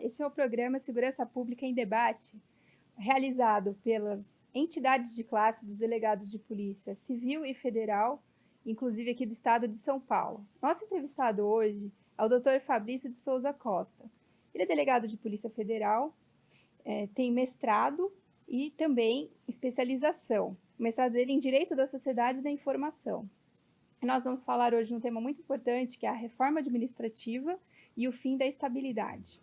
Este é o programa Segurança Pública em Debate, realizado pelas entidades de classe dos delegados de polícia civil e federal, inclusive aqui do estado de São Paulo. Nosso entrevistado hoje é o Dr. Fabrício de Souza Costa. Ele é delegado de Polícia Federal, tem mestrado e também especialização. O mestrado dele em Direito da Sociedade e da Informação. Nós vamos falar hoje de um tema muito importante, que é a reforma administrativa e o fim da estabilidade.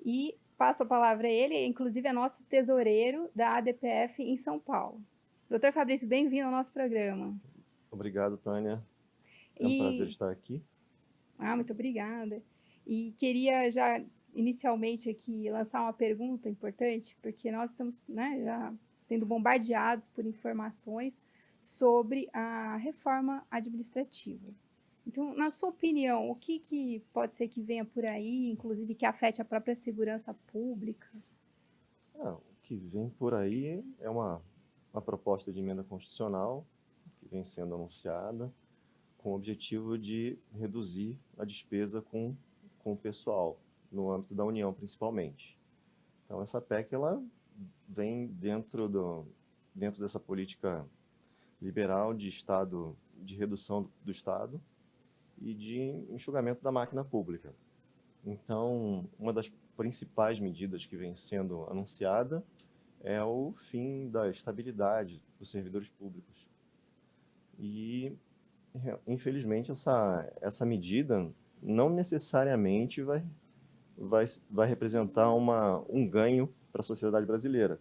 E passo a palavra a ele, inclusive é nosso tesoureiro da ADPF em São Paulo. Doutor Fabrício, bem-vindo ao nosso programa. Obrigado, Tânia. É um prazer estar aqui. Muito obrigada. E queria já inicialmente aqui lançar uma pergunta importante, porque nós estamos já sendo bombardeados por informações sobre a reforma administrativa. Então, na sua opinião, o que pode ser que venha por aí, inclusive que afete a própria segurança pública? O que vem por aí é uma proposta de emenda constitucional que vem sendo anunciada com o objetivo de reduzir a despesa com o pessoal, no âmbito da União, principalmente. Então, essa PEC ela vem dentro dessa política liberal de Estado, de redução do Estado e de enxugamento da máquina pública. Então, uma das principais medidas que vem sendo anunciada é o fim da estabilidade dos servidores públicos. E, infelizmente, essa medida não necessariamente vai representar um ganho para a sociedade brasileira,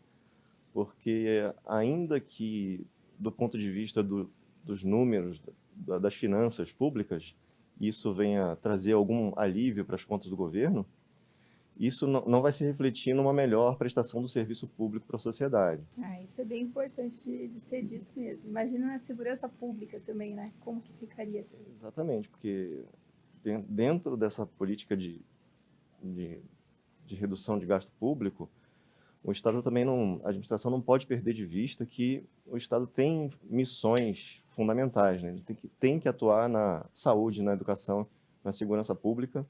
porque ainda que, do ponto de vista dos números, das finanças públicas, isso venha trazer algum alívio para as contas do governo, isso não vai se refletir numa melhor prestação do serviço público para a sociedade. Isso é bem importante de ser dito mesmo. Imagina na segurança pública também, né? Como que ficaria isso? Exatamente, porque dentro dessa política de redução de gasto público, o Estado também a administração não pode perder de vista que o Estado tem missões fundamentais, né? Ele tem que atuar na saúde, na educação, na segurança pública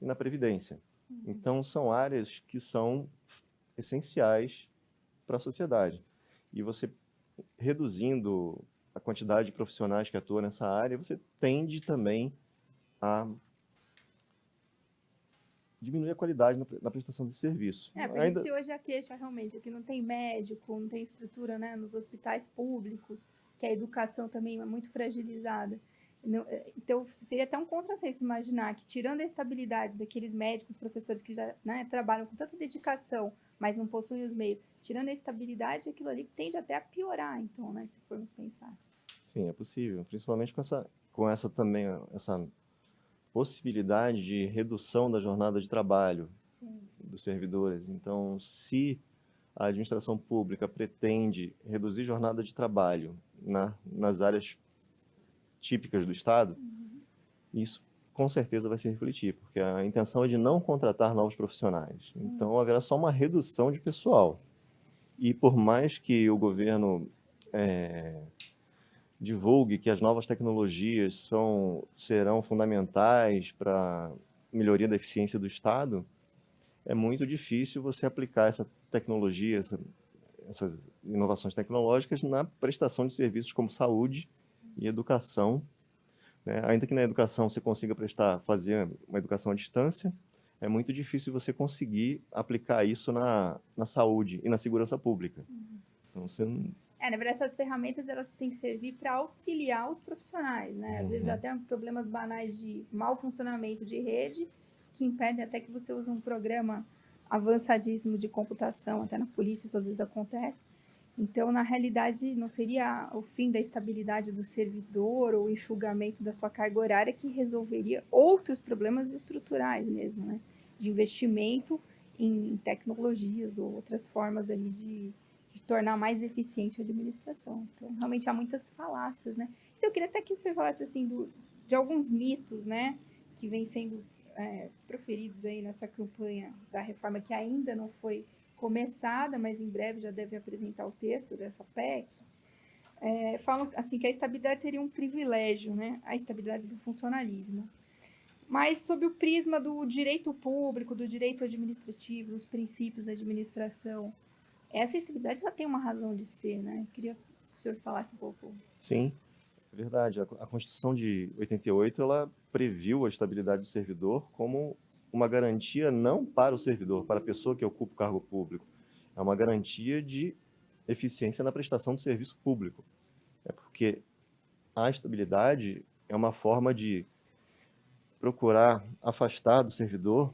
e na previdência. Então, são áreas que são essenciais para a sociedade. E você, reduzindo a quantidade de profissionais que atuam nessa área, você tende também a diminuir a qualidade na prestação de serviço. Porque se hoje a queixa realmente é que não tem médico, não tem estrutura, né, nos hospitais públicos, que a educação também é muito fragilizada. Então, seria até um contrassenso imaginar que, tirando a estabilidade daqueles médicos, professores que já trabalham com tanta dedicação, mas não possuem os meios, tirando a estabilidade, aquilo ali tende até a piorar, então, né, se formos pensar. Sim, é possível, principalmente com essa também, essa possibilidade de redução da jornada de trabalho dos servidores. Então, se a administração pública pretende reduzir jornada de trabalho nas áreas típicas do Estado, isso com certeza vai se refletir, porque a intenção é de não contratar novos profissionais. Então, haverá só uma redução de pessoal. E por mais que o governo divulgue que as novas tecnologias serão fundamentais para a melhoria da eficiência do Estado, é muito difícil você aplicar essa tecnologia, essas inovações tecnológicas na prestação de serviços como saúde e educação, né? Ainda que na educação você consiga fazer uma educação à distância, é muito difícil você conseguir aplicar isso na saúde e na segurança pública. Então, você não... Na verdade, essas ferramentas elas têm que servir para auxiliar os profissionais, né? Às vezes até problemas banais de mau funcionamento de rede, que impedem até que você use um programa avançadíssimo de computação, até na polícia isso às vezes acontece. Então, na realidade, não seria o fim da estabilidade do servidor ou o enxugamento da sua carga horária que resolveria outros problemas estruturais mesmo, né? De investimento em tecnologias ou outras formas ali de tornar mais eficiente a administração. Então, realmente há muitas falácias, né? Então, eu queria até que o senhor falasse, assim, de alguns mitos, né, que vêm sendo proferidos aí nessa campanha da reforma, que ainda não foi começada, mas em breve já deve apresentar o texto dessa PEC. Falam, assim, que a estabilidade seria um privilégio, né? A estabilidade do funcionalismo. Mas sob o prisma do direito público, do direito administrativo, dos princípios da administração, essa estabilidade ela tem uma razão de ser, né? Queria que o senhor falasse um pouco. Sim, é verdade. A Constituição de 88, ela previu a estabilidade do servidor como uma garantia não para o servidor, para a pessoa que ocupa o cargo público. É uma garantia de eficiência na prestação do serviço público. É porque a estabilidade é uma forma de procurar afastar do servidor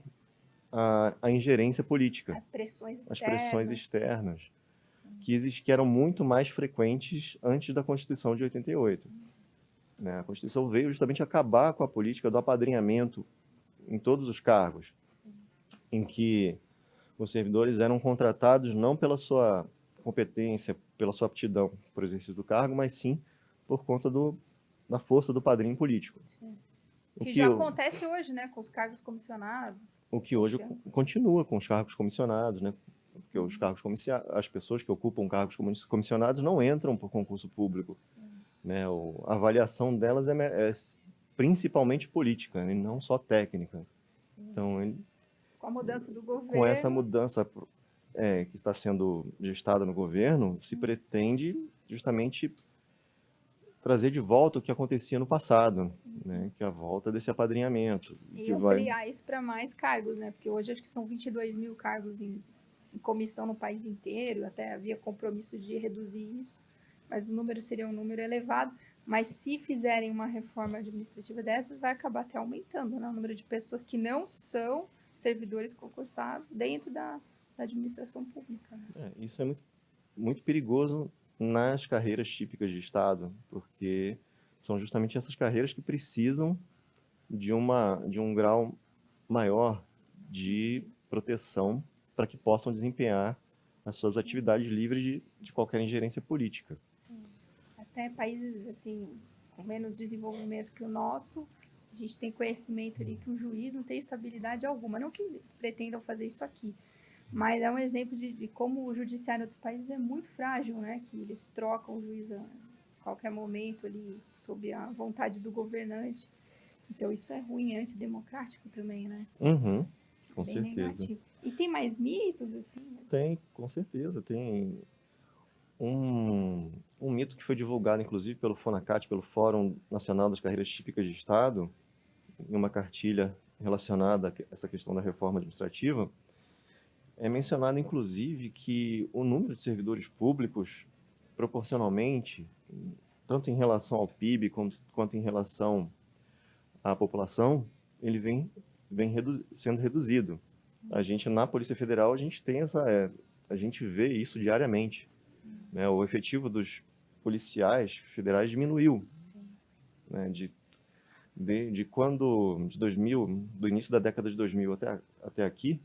a ingerência política, As pressões externas. as pressões externas, que eram muito mais frequentes antes da Constituição de 88. Né? A Constituição veio justamente acabar com a política do apadrinhamento em todos os cargos, em que os servidores eram contratados não pela sua competência, pela sua aptidão para o exercício do cargo, mas sim por conta da força do padrinho político. Que já acontece hoje, né, com os cargos comissionados. O que hoje continua com os cargos comissionados, né? Porque os cargos as pessoas que ocupam cargos comissionados não entram por concurso público, né? A avaliação delas é principalmente política, né? Não só técnica. Então, com a mudança do governo, com essa mudança que está sendo gestada no governo, se pretende justamente trazer de volta o que acontecia no passado, né? Que é a volta desse apadrinhamento. E ampliar isso para mais cargos, né? Porque hoje acho que são 22 mil cargos em comissão no país inteiro, até havia compromisso de reduzir isso, mas o número seria um número elevado. Mas se fizerem uma reforma administrativa dessas, vai acabar até aumentando, né? O número de pessoas que não são servidores concursados dentro da administração pública. Né? Isso é muito, muito perigoso nas carreiras típicas de Estado, porque são justamente essas carreiras que precisam de um grau maior de proteção para que possam desempenhar as suas atividades livres de qualquer ingerência política. Sim. Até países assim com menos desenvolvimento que o nosso, a gente tem conhecimento ali que um juiz não tem estabilidade alguma, não que pretendam fazer isso aqui, mas é um exemplo de como o judiciário em outros países é muito frágil, né? Que eles trocam o juiz a qualquer momento ali, sob a vontade do governante. Então, isso é ruim, é antidemocrático também, né? Uhum, com bem certeza. Negativo. E tem mais mitos, assim? Né? Tem, com certeza. Tem um mito que foi divulgado, inclusive, pelo FONACAT, pelo Fórum Nacional das Carreiras Típicas de Estado, em uma cartilha relacionada a essa questão da reforma administrativa. É mencionado, inclusive, que o número de servidores públicos, proporcionalmente, tanto em relação ao PIB quanto em relação à população, ele vem sendo reduzido. A gente, na Polícia Federal, a gente tem a gente vê isso diariamente. Né? O efetivo dos policiais federais diminuiu. Né? De 2000, do início da década de 2000 até aqui,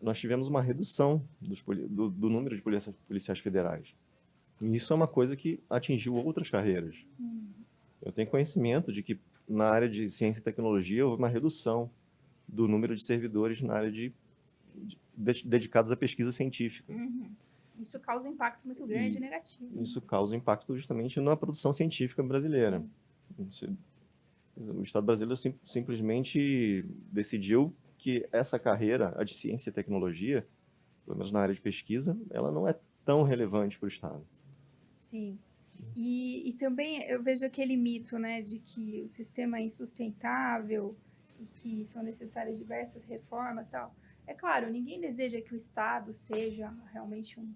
nós tivemos uma redução do número de policiais federais. E isso é uma coisa que atingiu outras carreiras. Eu tenho conhecimento de que na área de ciência e tecnologia houve uma redução do número de servidores na área dedicados à pesquisa científica. Isso causa um impacto muito grande e negativo. Isso causa impacto justamente na produção científica brasileira. O Estado brasileiro simplesmente decidiu que essa carreira, a de ciência e tecnologia, pelo menos na área de pesquisa, ela não é tão relevante para o Estado. Sim. E também eu vejo aquele mito, né, de que o sistema é insustentável e que são necessárias diversas reformas e tal. É claro, ninguém deseja que o Estado seja realmente um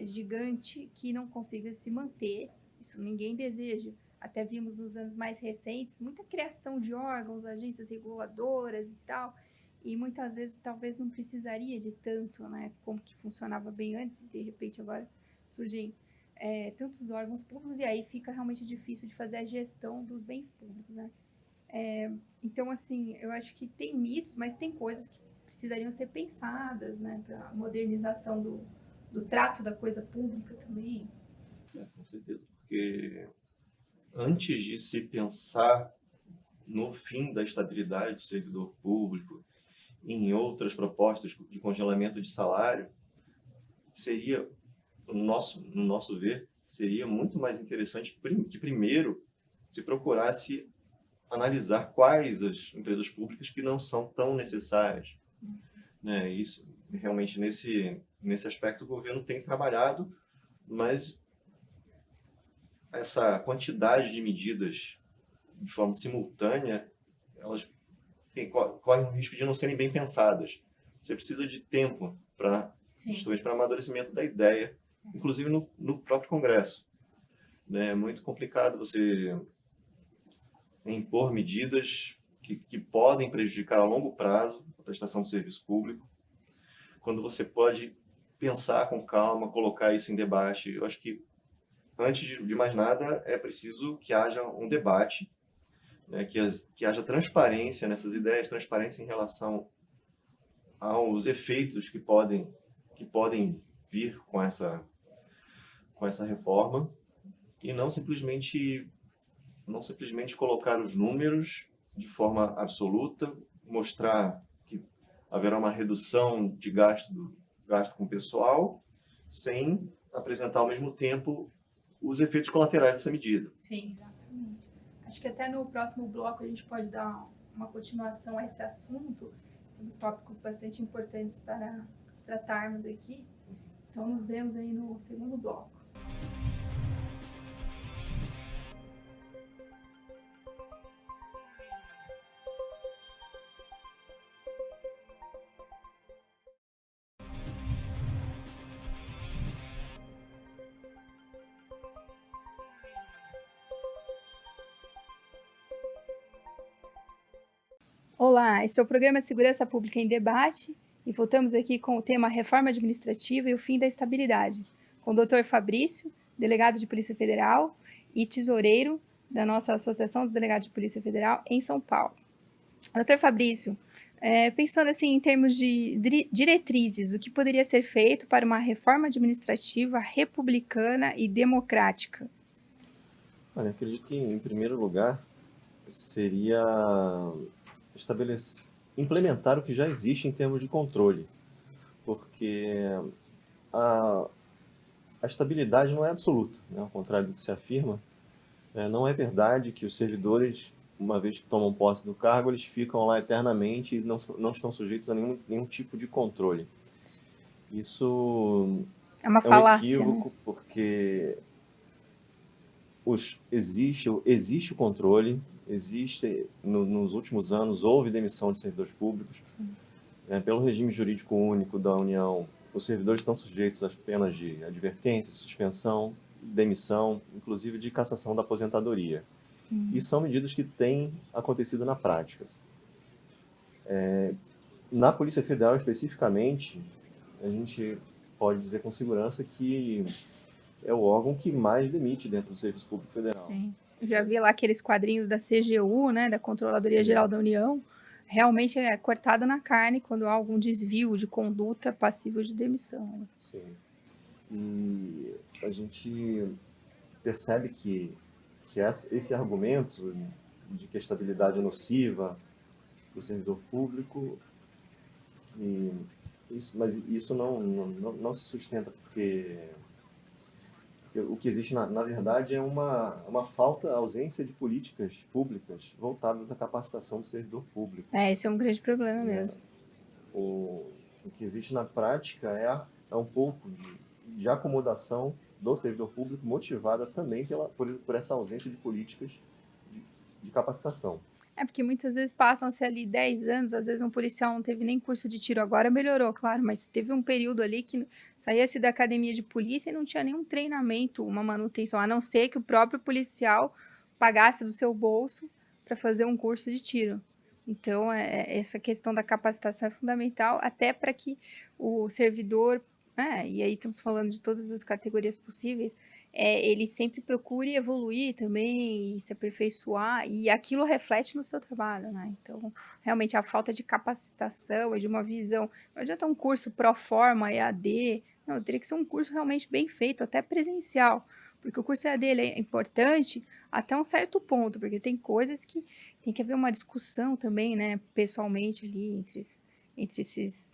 gigante que não consiga se manter. Isso ninguém deseja. Até vimos nos anos mais recentes muita criação de órgãos, agências reguladoras e tal. E muitas vezes talvez não precisaria de tanto, né, como que funcionava bem antes, e de repente agora surgem tantos órgãos públicos, e aí fica realmente difícil de fazer a gestão dos bens públicos, né? Então, assim, eu acho que tem mitos, mas tem coisas que precisariam ser pensadas, né, para a modernização do trato da coisa pública também. Com certeza, porque antes de se pensar no fim da estabilidade do servidor público, em outras propostas de congelamento de salário, seria, no nosso ver, seria muito mais interessante que primeiro se procurasse analisar quais as empresas públicas que não são tão necessárias, né? Isso, realmente, nesse aspecto, o governo tem trabalhado, mas essa quantidade de medidas de forma simultânea, elas correm o risco de não serem bem pensadas. Você precisa de tempo justamente para amadurecimento da ideia, inclusive no próprio Congresso, né? É muito complicado você impor medidas que podem prejudicar a longo prazo a prestação do serviço público, quando você pode pensar com calma, colocar isso em debate. Eu acho que, antes de mais nada, é preciso que haja um debate, né, que haja transparência nessas ideias, transparência em relação aos efeitos que podem vir com essa reforma, e não simplesmente colocar os números de forma absoluta, mostrar que haverá uma redução de gasto com o pessoal, sem apresentar ao mesmo tempo os efeitos colaterais dessa medida. Sim, exatamente. Acho que até no próximo bloco a gente pode dar uma continuação a esse assunto, uns tópicos bastante importantes para tratarmos aqui. Então, nos vemos aí no segundo bloco. Olá, esse é o programa Segurança Pública em Debate e voltamos aqui com o tema Reforma Administrativa e o Fim da Estabilidade, com o Dr. Fabrício, delegado de Polícia Federal e tesoureiro da nossa Associação dos Delegados de Polícia Federal em São Paulo. Dr. Fabrício, pensando assim em termos de diretrizes, o que poderia ser feito para uma reforma administrativa republicana e democrática? Olha, acredito que, em primeiro lugar, seria implementar o que já existe em termos de controle, porque a estabilidade não é absoluta, né? Ao contrário do que se afirma, não é verdade que os servidores, uma vez que tomam posse do cargo, eles ficam lá eternamente e não estão sujeitos a nenhum tipo de controle. Isso É uma é um falácia, equívoco, né? porque existe o controle, nos últimos anos houve demissão de servidores públicos. Sim. Pelo regime jurídico único da União, os servidores estão sujeitos às penas de advertência, de suspensão, demissão, inclusive de cassação da aposentadoria. E são medidas que têm acontecido na prática. Na Polícia Federal, especificamente, a gente pode dizer com segurança que é o órgão que mais demite dentro do Serviço Público Federal. Sim. Eu já vi lá aqueles quadrinhos da CGU, né, da Controladoria Sim. Geral da União. Realmente é cortado na carne quando há algum desvio de conduta passível de demissão. Sim. E a gente percebe que esse argumento de que a estabilidade é nociva para o servidor público, mas isso não se sustenta, porque o que existe, na verdade, é uma ausência de políticas públicas voltadas à capacitação do servidor público. Esse é um grande problema mesmo. O que existe na prática é um pouco de acomodação do servidor público, motivada também por essa ausência de políticas de capacitação. Porque muitas vezes passam-se ali 10 anos, às vezes um policial não teve nem curso de tiro, agora melhorou, claro, mas teve um período ali que saía-se da academia de polícia e não tinha nenhum treinamento, uma manutenção, a não ser que o próprio policial pagasse do seu bolso para fazer um curso de tiro. Então, essa questão da capacitação é fundamental, até para que o servidor, e aí estamos falando de todas as categorias possíveis, ele sempre procure evoluir também e se aperfeiçoar, e aquilo reflete no seu trabalho, né? Então, realmente, a falta de capacitação e de uma visão, não adianta um curso pro forma, EAD, não, teria que ser um curso realmente bem feito, até presencial, porque o curso EAD ele é importante até um certo ponto, porque tem coisas que tem que haver uma discussão também, né, pessoalmente ali, entre esses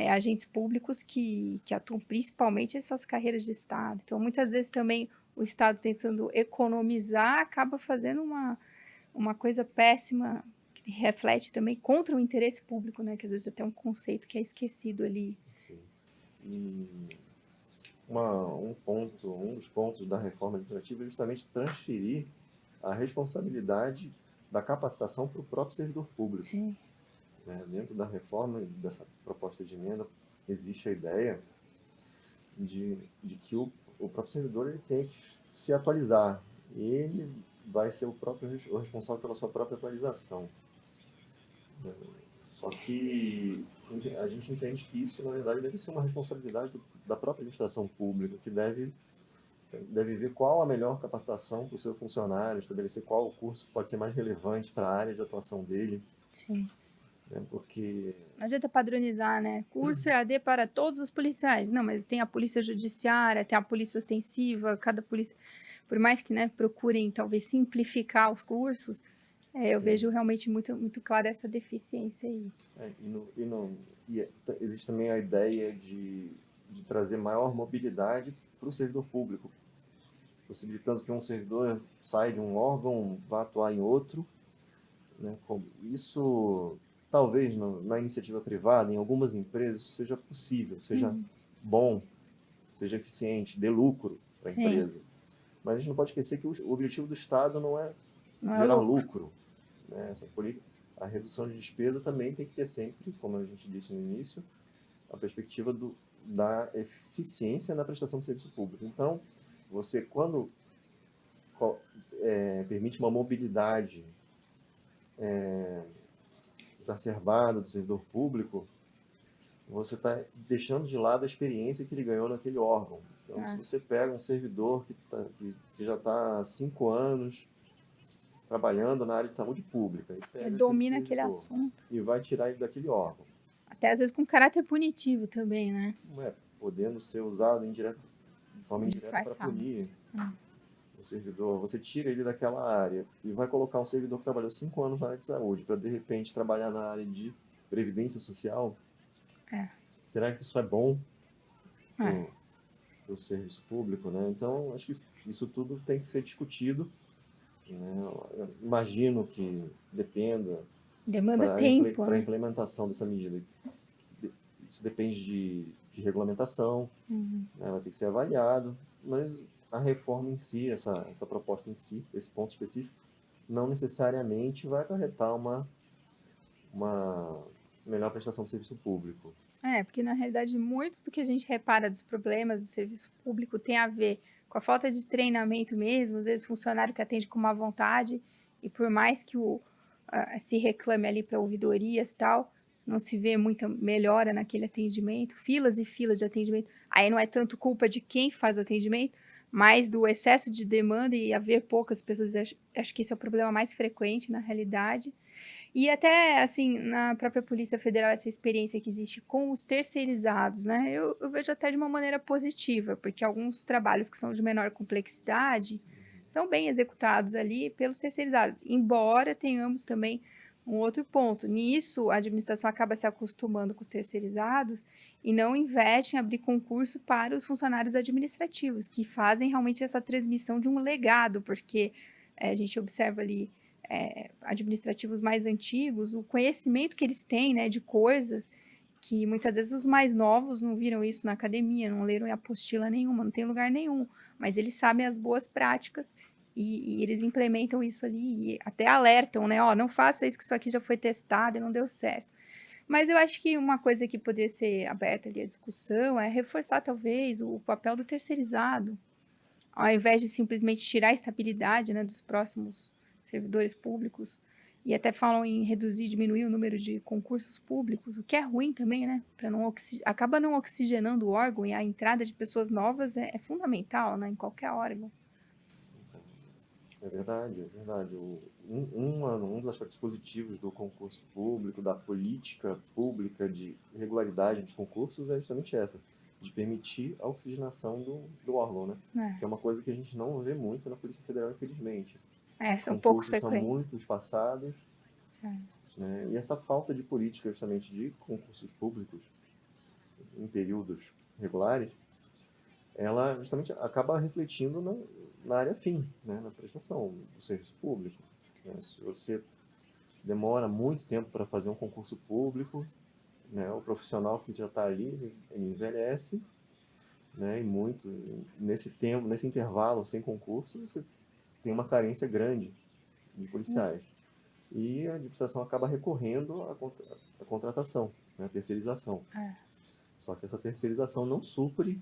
agentes públicos que atuam principalmente essas carreiras de Estado. Então, muitas vezes também o Estado tentando economizar acaba fazendo uma coisa péssima que reflete também contra o interesse público, né? Que às vezes até um conceito que é esquecido ali. Sim. E um dos pontos da reforma administrativa é justamente transferir a responsabilidade da capacitação para o próprio servidor público. Sim. Dentro da reforma, dessa proposta de emenda, existe a ideia de que o próprio servidor ele tem que se atualizar. E ele vai ser o responsável pela sua própria atualização. Só que a gente entende que isso, na verdade, deve ser uma responsabilidade da própria administração pública, que deve ver qual a melhor capacitação para o seu funcionário, estabelecer qual o curso pode ser mais relevante para a área de atuação dele. Sim. Porque Não adianta padronizar, né? Curso EAD para todos os policiais. Não, mas tem a polícia judiciária, tem a polícia ostensiva, cada polícia... Por mais que, né, procurem, talvez, simplificar os cursos, eu vejo realmente muito, muito clara essa deficiência aí. Existe também a ideia de trazer maior mobilidade para o servidor público, possibilitando que um servidor saia de um órgão, vá atuar em outro. Isso, talvez, na iniciativa privada, em algumas empresas, seja possível, seja bom, seja eficiente, dê lucro para a empresa. Mas a gente não pode esquecer que o objetivo do Estado não é gerar lucro. A redução de despesa também tem que ter sempre, como a gente disse no início, a perspectiva da eficiência na prestação do serviço público. Então, você, quando permite uma mobilidade exacerbada do servidor público, você está deixando de lado a experiência que ele ganhou naquele órgão. Então, se você pega um servidor que já está há 5 anos trabalhando na área de saúde pública, Ele domina aquele assunto e vai tirar ele daquele órgão. Até às vezes com caráter punitivo também, né? Podendo ser usado de forma indireta para punir o servidor. Você tira ele daquela área e vai colocar um servidor que trabalhou 5 anos na área de saúde para, de repente, trabalhar na área de previdência social. Será que isso é bom para o serviço público, né? Então, acho que isso tudo tem que ser discutido. Eu imagino que demanda tempo para a implementação dessa medida. Isso depende de regulamentação, vai ter que ser avaliado, mas a reforma em si, essa proposta em si, esse ponto específico, não necessariamente vai acarretar uma melhor prestação do serviço público. Porque na realidade muito do que a gente repara dos problemas do serviço público tem a ver com a falta de treinamento mesmo, às vezes funcionário que atende com má vontade, e por mais que se reclame ali para ouvidorias e tal, não se vê muita melhora naquele atendimento, filas e filas de atendimento. Aí não é tanto culpa de quem faz o atendimento, mas do excesso de demanda e haver poucas pessoas. Acho que esse é o problema mais frequente na realidade. E até, assim, na própria Polícia Federal, essa experiência que existe com os terceirizados, né? Eu vejo até de uma maneira positiva, porque alguns trabalhos que são de menor complexidade são bem executados ali pelos terceirizados, embora tenhamos também um outro ponto. Nisso, a administração acaba se acostumando com os terceirizados e não investe em abrir concurso para os funcionários administrativos, que fazem realmente essa transmissão de um legado, porque a gente observa ali administrativos mais antigos, o conhecimento que eles têm, né, de coisas que muitas vezes os mais novos não viram isso na academia, não leram apostila nenhuma, não tem lugar nenhum, mas eles sabem as boas práticas e eles implementam isso ali e até alertam, né, não faça isso que isso aqui já foi testado e não deu certo. Mas eu acho que uma coisa que poderia ser aberta ali à discussão é reforçar talvez o papel do terceirizado, ao invés de simplesmente tirar a estabilidade, né, dos próximos servidores públicos, e até falam em reduzir, diminuir o número de concursos públicos, o que é ruim também, né? Acaba não oxigenando o órgão, e a entrada de pessoas novas é fundamental, né? Em qualquer órgão. É verdade, é verdade. Um dos aspectos positivos do concurso público, da política pública de regularidade dos concursos é justamente essa, de permitir a oxigenação do órgão, né? Que é uma coisa que a gente não vê muito na Polícia Federal, infelizmente. São poucos frequentes. São muito espaçados. Né? E essa falta de política, justamente, de concursos públicos em períodos regulares, ela justamente acaba refletindo na área fim, né? Na prestação do serviço público. né? Se você demora muito tempo para fazer um concurso público, né, o profissional que já está ali, ele envelhece, né, e muito, nesse tempo, nesse intervalo sem concurso, você tem uma carência grande de policiais. E a administração acaba recorrendo à contratação, né, à terceirização. Só que essa terceirização não supre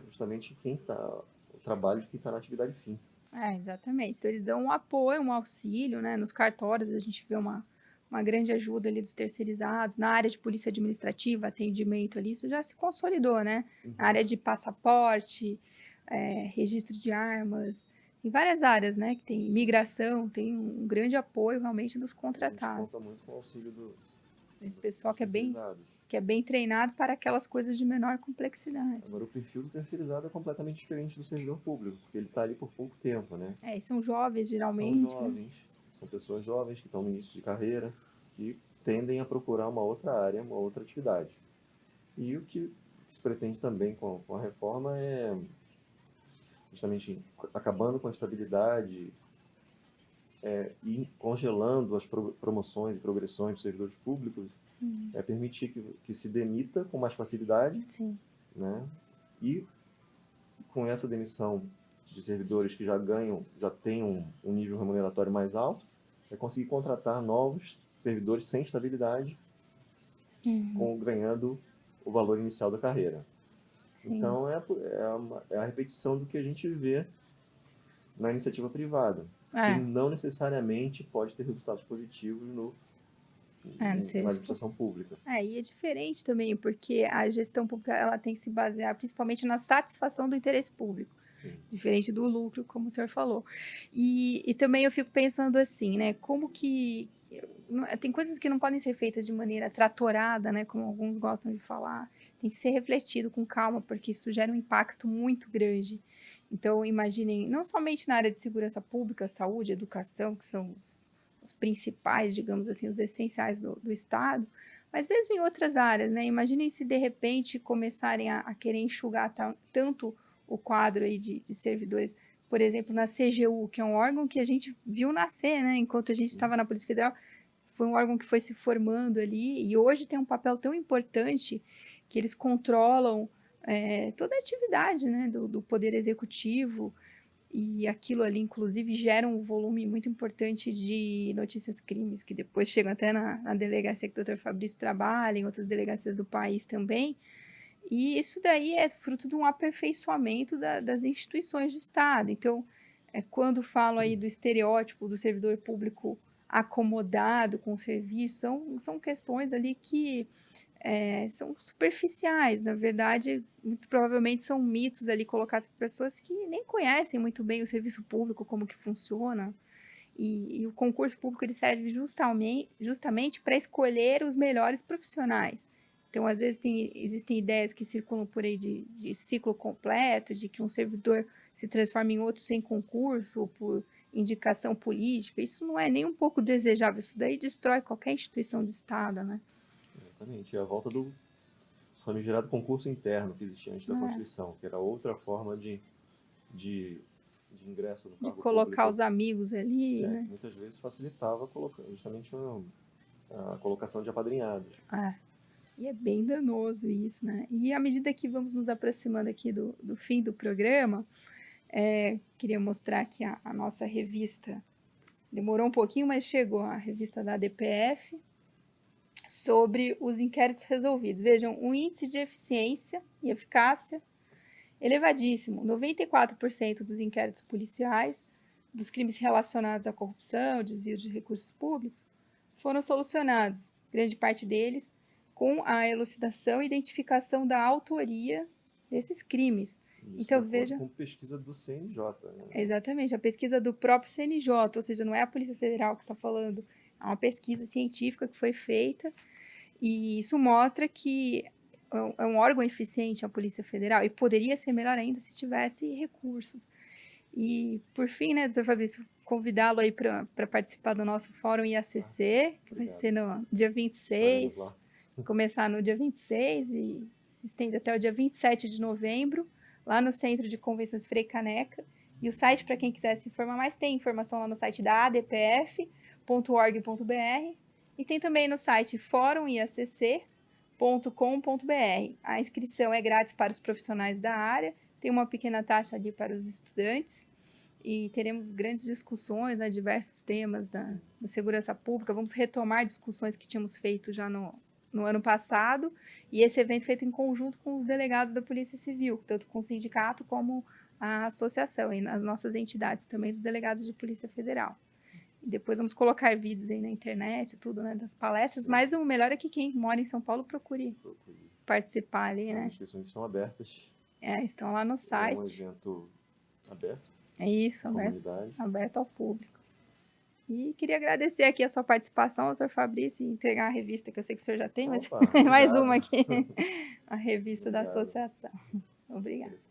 justamente o trabalho de quem está na atividade fim. Exatamente. Então, eles dão um apoio, um auxílio, né? Nos cartórios a gente vê uma grande ajuda ali dos terceirizados. Na área de polícia administrativa, atendimento ali, isso já se consolidou, né? Na área de passaporte, registro de armas, tem várias áreas, né? Que tem migração, tem um grande apoio realmente dos contratados. A gente conta muito com o auxílio Esse pessoal que é bem treinado para aquelas coisas de menor complexidade. Agora, o perfil do terceirizado é completamente diferente do servidor público, porque ele está ali por pouco tempo, né? E são jovens, geralmente. São jovens, são pessoas jovens que estão no início de carreira, que tendem a procurar uma outra área, uma outra atividade. E o que se pretende também com a reforma é justamente acabando com a estabilidade e congelando as promoções e progressões dos servidores públicos, é permitir que se demita com mais facilidade. Sim. Né? E com essa demissão de servidores que já têm um nível remuneratório mais alto, é conseguir contratar novos servidores sem estabilidade, ganhando o valor inicial da carreira. Sim. Então, é a repetição do que a gente vê na iniciativa privada, que não necessariamente pode ter resultados positivos na administração pública. E é diferente também, porque a gestão pública ela tem que se basear principalmente na satisfação do interesse público. Sim. Diferente do lucro, como o senhor falou. E também eu fico pensando assim, né, como que... Tem coisas que não podem ser feitas de maneira tratorada, né, como alguns gostam de falar. Tem que ser refletido com calma, porque isso gera um impacto muito grande. Então, imaginem, não somente na área de segurança pública, saúde, educação, que são os principais, digamos assim, os essenciais do Estado, mas mesmo em outras áreas, né? Imaginem se de repente começarem a querer enxugar tanto o quadro aí de servidores, por exemplo, na CGU, que é um órgão que a gente viu nascer, né? Enquanto a gente estava na Polícia Federal, foi um órgão que foi se formando ali e hoje tem um papel tão importante que eles controlam toda a atividade, né? do Poder Executivo. E aquilo ali, inclusive, gera um volume muito importante de notícias crimes, que depois chegam até na delegacia que o Dr. Fabrício trabalha, em outras delegacias do país também. E isso daí é fruto de um aperfeiçoamento das instituições de Estado. Então, quando falo aí do estereótipo do servidor público acomodado com o serviço, são questões ali que são superficiais, na verdade, muito provavelmente são mitos ali colocados por pessoas que nem conhecem muito bem o serviço público, como que funciona, e o concurso público ele serve justamente para escolher os melhores profissionais. Então, às vezes, existem ideias que circulam por aí de ciclo completo, de que um servidor se transforma em outro sem concurso, ou por indicação política. Isso não é nem um pouco desejável, isso daí destrói qualquer instituição de Estado, né? Exatamente, é a volta do famigerado concurso interno que existia antes da Constituição, que era outra forma de ingresso no cargo público. Colocar os amigos ali, né? Que muitas vezes facilitava justamente a colocação de apadrinhados. E é bem danoso isso, né? E à medida que vamos nos aproximando aqui do fim do programa, queria mostrar aqui a nossa revista. Demorou um pouquinho, mas chegou a revista da ADPF, sobre os inquéritos resolvidos. Vejam, o índice de eficiência e eficácia elevadíssimo. 94% dos inquéritos policiais, dos crimes relacionados à corrupção, desvio de recursos públicos, foram solucionados, grande parte deles, com a elucidação e identificação da autoria desses crimes. Isso então, veja. Com pesquisa do CNJ. Né? Exatamente, a pesquisa do próprio CNJ, ou seja, não é a Polícia Federal que está falando, é uma pesquisa científica que foi feita, e isso mostra que é um órgão eficiente a Polícia Federal, e poderia ser melhor ainda se tivesse recursos. E, por fim, né, doutor Fabrício, convidá-lo aí para participar do nosso Fórum IACC, que vai ser no dia 26, começar no dia 26 e se estende até o dia 27 de novembro, lá no Centro de Convenções Frei Caneca. E o site, para quem quiser se informar mais, tem informação lá no site da adpf.org.br e tem também no site forumiacc.com.br. A inscrição é grátis para os profissionais da área, tem uma pequena taxa ali para os estudantes e teremos grandes discussões, né, diversos temas da segurança pública. Vamos retomar discussões que tínhamos feito já no ano passado, e esse evento feito em conjunto com os delegados da Polícia Civil, tanto com o sindicato como a associação, e nas nossas entidades também dos delegados de Polícia Federal. E depois vamos colocar vídeos aí na internet, tudo, né, das palestras, sim. Mas o melhor é que quem mora em São Paulo procure participar ali, né? As inscrições estão abertas. Estão lá no site. É um evento aberto. É isso, aberto ao público. E queria agradecer aqui a sua participação, doutor Fabrício, e entregar a revista, que eu sei que o senhor já tem, mas mais uma aqui, a revista da associação. Obrigada.